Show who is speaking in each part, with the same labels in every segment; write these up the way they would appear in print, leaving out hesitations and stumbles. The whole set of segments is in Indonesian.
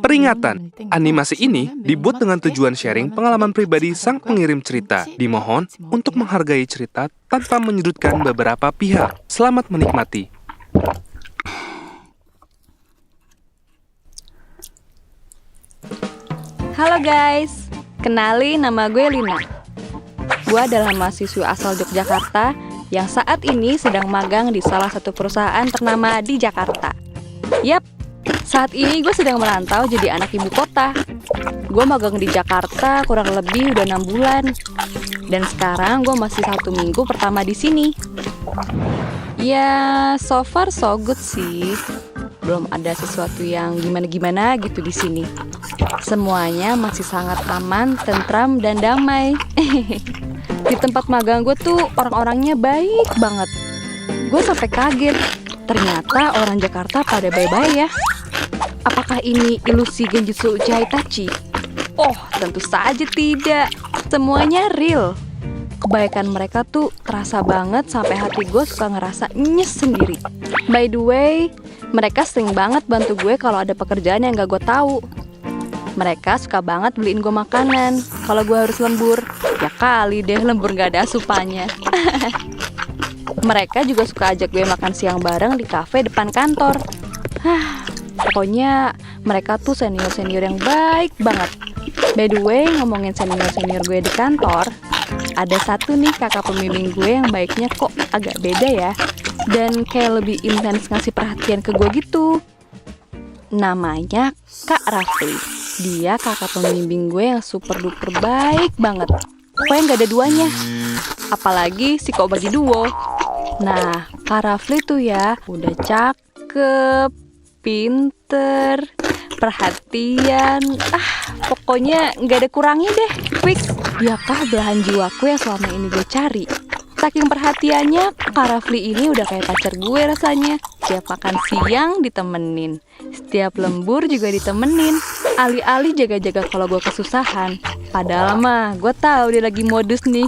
Speaker 1: Peringatan, animasi ini dibuat dengan tujuan sharing pengalaman pribadi sang pengirim cerita. Dimohon untuk menghargai cerita tanpa menyudutkan beberapa pihak. Selamat menikmati.
Speaker 2: Halo guys, kenalin nama gue Lina. Gue adalah mahasiswi asal Yogyakarta yang saat ini sedang magang di salah satu perusahaan ternama di Jakarta. Yap, saat ini gue sedang merantau jadi anak ibu kota. Gue magang di Jakarta kurang lebih udah 6 bulan. Dan sekarang gue masih 1 minggu pertama di sini. Ya, so far so good sih. Belum ada sesuatu yang gimana-gimana gitu di sini. Semuanya masih sangat aman, tentram, dan damai. Di tempat magang gue tuh orang-orangnya baik banget. Gue sampai kaget, ternyata orang Jakarta pada baik-baik ya. Apakah ini ilusi Genjutsu Uchiha Itachi? Oh, tentu saja tidak. Semuanya real. Kebaikan mereka tuh terasa banget sampai hati gue suka ngerasa nyes sendiri. By the way, mereka sering banget bantu gue kalau ada pekerjaan yang gak gue tahu. Mereka suka banget beliin gue makanan kalau gue harus lembur. Ya kali deh lembur gak ada asupannya. Mereka juga suka ajak gue makan siang bareng di kafe depan kantor. Pokoknya mereka tuh senior-senior yang baik banget. By the way, ngomongin senior-senior gue di kantor, ada satu nih kakak pembimbing gue yang baiknya kok agak beda ya. Dan kayak lebih intens ngasih perhatian ke gue gitu. Namanya Kak Rafli. Dia kakak pembimbing gue yang super duper baik banget. Pokoknya gak ada duanya. Apalagi si kok bagi duo. Nah, Kak Rafli tuh ya udah cakep, pinter, perhatian. Pokoknya gak ada kurangnya deh. Fix, diakah belahan jiwaku yang selama ini gue cari. Saking perhatiannya, Kak Rafli ini udah kayak pacar gue rasanya. Setiap makan siang ditemenin, setiap lembur juga ditemenin. Alih-alih jaga-jaga kalau gue kesusahan. Padahal mah gue tahu dia lagi modus nih.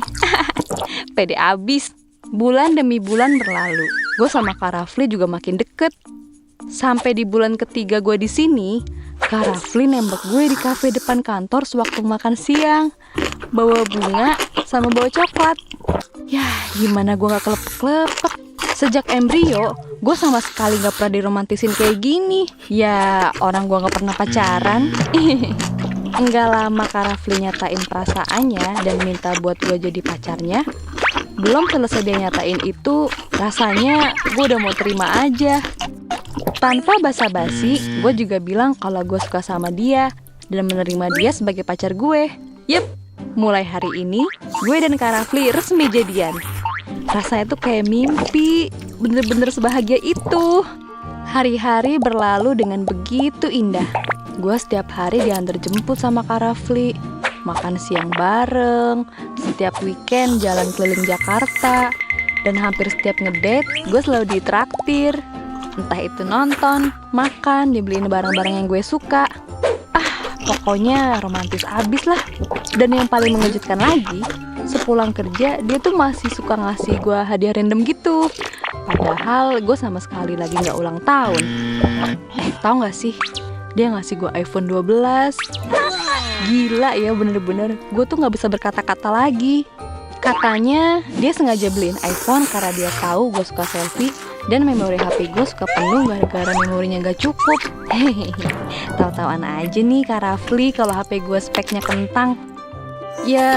Speaker 2: Pede abis. Bulan demi bulan berlalu, gue sama Kak Rafli juga makin deket. Sampai di bulan ketiga gue di sini, Kak Rafli nembak gue di kafe depan kantor sewaktu makan siang. Bawa bunga sama bawa coklat. Ya, gimana gue gak kelepek-kelepek. Sejak embrio, gue sama sekali gak pernah diromantisin kayak gini. Ya, orang gue gak pernah pacaran. Enggak lama Kak Rafli nyatain perasaannya dan minta buat gue jadi pacarnya. Belum selesai dia nyatain itu, rasanya gue udah mau terima aja. Tanpa basa-basi, gue juga bilang kalau gue suka sama dia dan menerima dia sebagai pacar gue. Yep, mulai hari ini, gue dan Kak Rafli resmi jadian. Rasanya tuh kayak mimpi, bener-bener sebahagia itu. Hari-hari berlalu dengan begitu indah. Gue setiap hari diantar jemput sama Kak Rafli, makan siang bareng, setiap weekend jalan keliling Jakarta, dan hampir setiap ngedate, gue selalu ditraktir. Entah itu nonton, makan, dibeliin barang-barang yang gue suka. Pokoknya romantis abis lah. Dan yang paling mengejutkan lagi, sepulang kerja dia tuh masih suka ngasih gue hadiah random gitu. Padahal gue sama sekali lagi gak ulang tahun. Tau gak sih, dia ngasih gue iPhone 12. Gila ya, bener-bener gue tuh gak bisa berkata-kata lagi. Katanya dia sengaja beliin iPhone karena dia tahu gue suka selfie dan memori HP gue suka penuh gara-gara memorinya gak cukup. Tahu-tahuan aja nih Kak Rafli kalau HP gue speknya kentang. Ya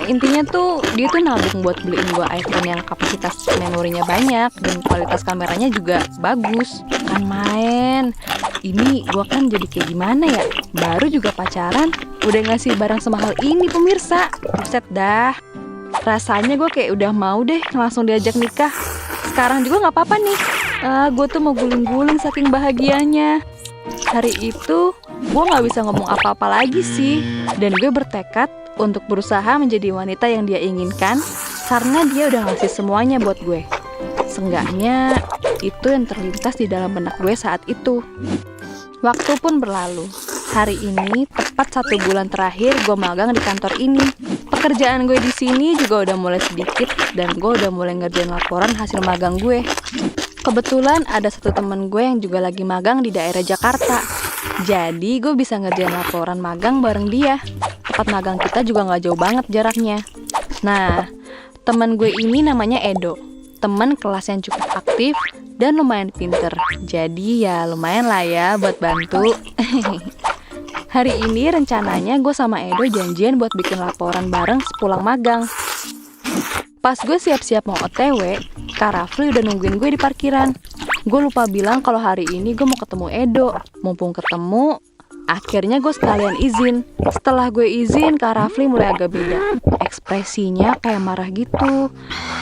Speaker 2: intinya tuh dia tuh nabung buat beliin gue iPhone yang kapasitas memorinya banyak dan kualitas kameranya juga bagus. Kan main. Ini gue kan jadi kayak gimana ya? Baru juga pacaran udah ngasih barang semahal ini pemirsa. Buset dah. Rasanya gue kayak udah mau deh langsung diajak nikah. Sekarang juga gak apa-apa nih. Gue tuh mau guling-guling saking bahagianya. Hari itu gue gak bisa ngomong apa-apa lagi sih. Dan gue bertekad untuk berusaha menjadi wanita yang dia inginkan, karena dia udah ngasih semuanya buat gue. Seenggaknya itu yang terlintas di dalam benak gue saat itu. Waktu pun berlalu. Hari ini tepat 1 bulan terakhir gue magang di kantor ini. Pekerjaan gue di sini juga udah mulai sedikit dan gue udah mulai ngerjain laporan hasil magang gue. Kebetulan ada satu temen gue yang juga lagi magang di daerah Jakarta. Jadi gue bisa ngerjain laporan magang bareng dia. Tempat magang kita juga nggak jauh banget jaraknya. Nah, teman gue ini namanya Edo. Teman kelas yang cukup aktif dan lumayan pinter. Jadi ya lumayan lah ya buat bantu. Hari ini rencananya gue sama Edo janjian buat bikin laporan bareng sepulang magang. Pas gue siap-siap mau OTW, Kak Rafli udah nungguin gue di parkiran. Gue lupa bilang kalau hari ini gue mau ketemu Edo. Mumpung ketemu, akhirnya gue sekalian izin. Setelah gue izin, Kak Rafli mulai agak beda. Ekspresinya kayak marah gitu.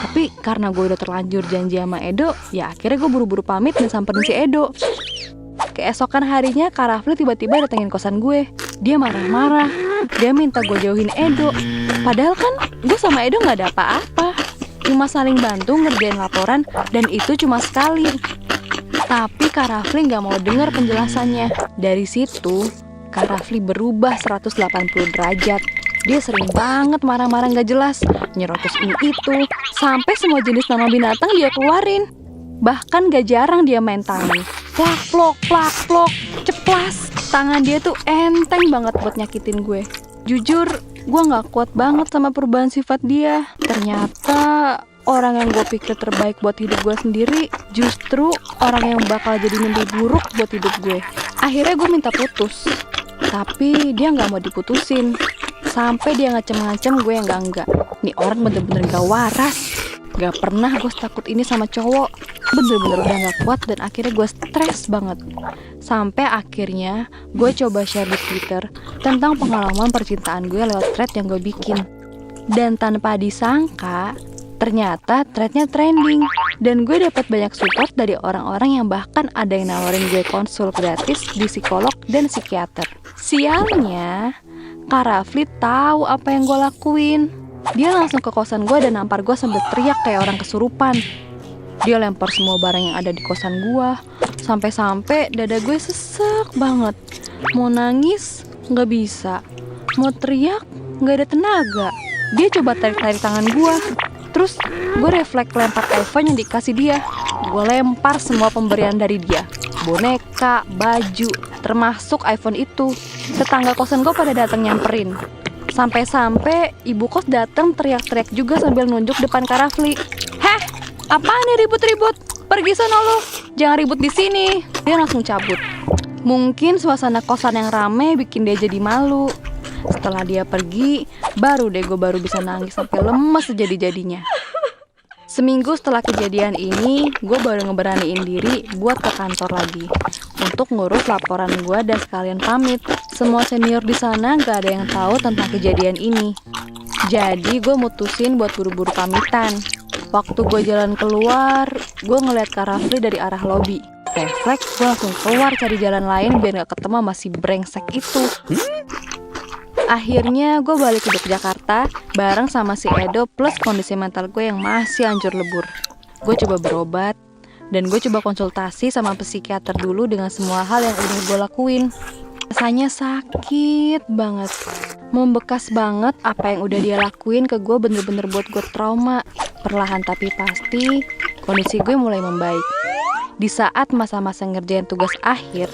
Speaker 2: Tapi karena gue udah terlanjur janji sama Edo, ya akhirnya gue buru-buru pamit dan samperin si Edo. Keesokan harinya, Kak Rafli tiba-tiba datengin kosan gue. Dia marah-marah. Dia minta gue jauhin Edo. Padahal kan gue sama Edo gak ada apa-apa. Cuma saling bantu ngerjain laporan, dan itu cuma sekali. Tapi Kak Rafli gak mau denger penjelasannya. Dari situ, Kak Rafli berubah 180 derajat. Dia sering banget marah-marah gak jelas, nyerocos ini itu, sampai semua jenis nama binatang dia keluarin. Bahkan gak jarang dia main tangan. Plak, plok, ceplas. Tangan dia tuh enteng banget buat nyakitin gue. Jujur, gue gak kuat banget sama perubahan sifat dia. Ternyata orang yang gue pikir terbaik buat hidup gue sendiri justru orang yang bakal jadi mimpi buruk buat hidup gue. Akhirnya gue minta putus, tapi dia gak mau diputusin. Sampai dia ngacem-ngacem gue yang enggak. Nih orang bener-bener gak waras. Gak pernah gue takut ini sama cowok. Bener-bener udah gak kuat dan akhirnya gue stres banget. Sampai akhirnya gue coba share di Twitter tentang pengalaman percintaan gue lewat thread yang gue bikin. Dan tanpa disangka, ternyata threadnya trending. Dan gue dapat banyak support dari orang-orang yang bahkan ada yang nawarin gue konsul gratis di psikolog dan psikiater. Sialnya, Kak Rafli tahu apa yang gue lakuin. Dia langsung ke kosan gue dan nampar gue sambil teriak kayak orang kesurupan. Dia lempar semua barang yang ada di kosan gue. Sampai-sampai dada gue sesek banget. Mau nangis, nggak bisa. Mau teriak, nggak ada tenaga. Dia coba tarik-tarik tangan gue. Terus gue refleks lempar iPhone yang dikasih dia. Gue lempar semua pemberian dari dia. Boneka, baju, termasuk iPhone itu. Tetangga kosan gue pada datang nyamperin. Sampai-sampai ibu kos datang teriak-teriak juga sambil nunjuk depan Kak Rafli. Heh, apaan nih ribut-ribut? Pergi sono lo, jangan ribut di sini. Dia langsung cabut. Mungkin suasana kosan yang rame bikin dia jadi malu. Setelah dia pergi, baru deh gue bisa nangis sampai lemes sejadi-jadinya. Seminggu setelah kejadian ini, gue baru ngeberaniin diri buat ke kantor lagi untuk ngurus laporan gue dan sekalian pamit. Semua senior di sana gak ada yang tahu tentang kejadian ini. Jadi gue mutusin buat buru-buru pamitan. Waktu gue jalan keluar, gue ngeliat Kak Rafli dari arah lobi. Refleks, gue langsung keluar cari jalan lain biar gak ketemu sama si brengsek itu. Akhirnya gue balik ke Yogyakarta bareng sama si Edo plus kondisi mental gue yang masih hancur lebur. Gue coba berobat dan gue coba konsultasi sama psikiater dulu dengan semua hal yang udah gue lakuin. Rasanya sakit banget, membekas banget apa yang udah dia lakuin ke gue, bener-bener buat gue trauma. Perlahan tapi pasti kondisi gue mulai membaik. Di saat masa-masa ngerjain tugas akhir,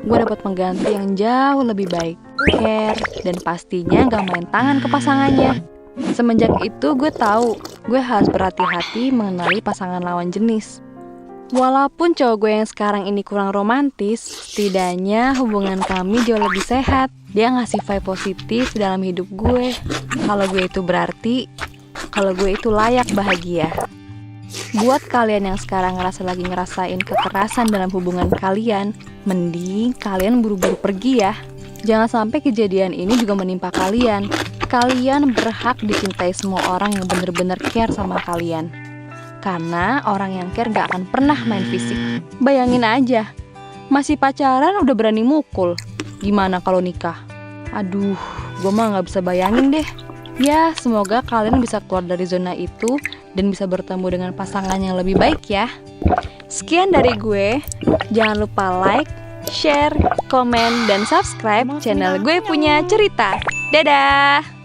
Speaker 2: gue dapat pengganti yang jauh lebih baik, care, dan pastinya gak main tangan ke pasangannya. Semenjak itu gue tahu gue harus berhati-hati mengenali pasangan lawan jenis. Walaupun cowok gue yang sekarang ini kurang romantis, setidaknya hubungan kami jauh lebih sehat. Dia ngasih vibe positif dalam hidup gue. Kalau gue itu berarti, kalau gue itu layak bahagia. Buat kalian yang sekarang lagi ngerasain kekerasan dalam hubungan kalian, mending kalian buru-buru pergi ya. Jangan sampai kejadian ini juga menimpa kalian. Kalian berhak dicintai semua orang yang bener-bener care sama kalian. Karena orang yang care gak akan pernah main fisik. Bayangin aja, masih pacaran udah berani mukul. Gimana kalau nikah? Aduh, gue mah gak bisa bayangin deh. Ya, semoga kalian bisa keluar dari zona itu dan bisa bertemu dengan pasangan yang lebih baik ya. Sekian dari gue. Jangan lupa like, share, komen, dan subscribe channel Gue Punya Cerita. Dadah!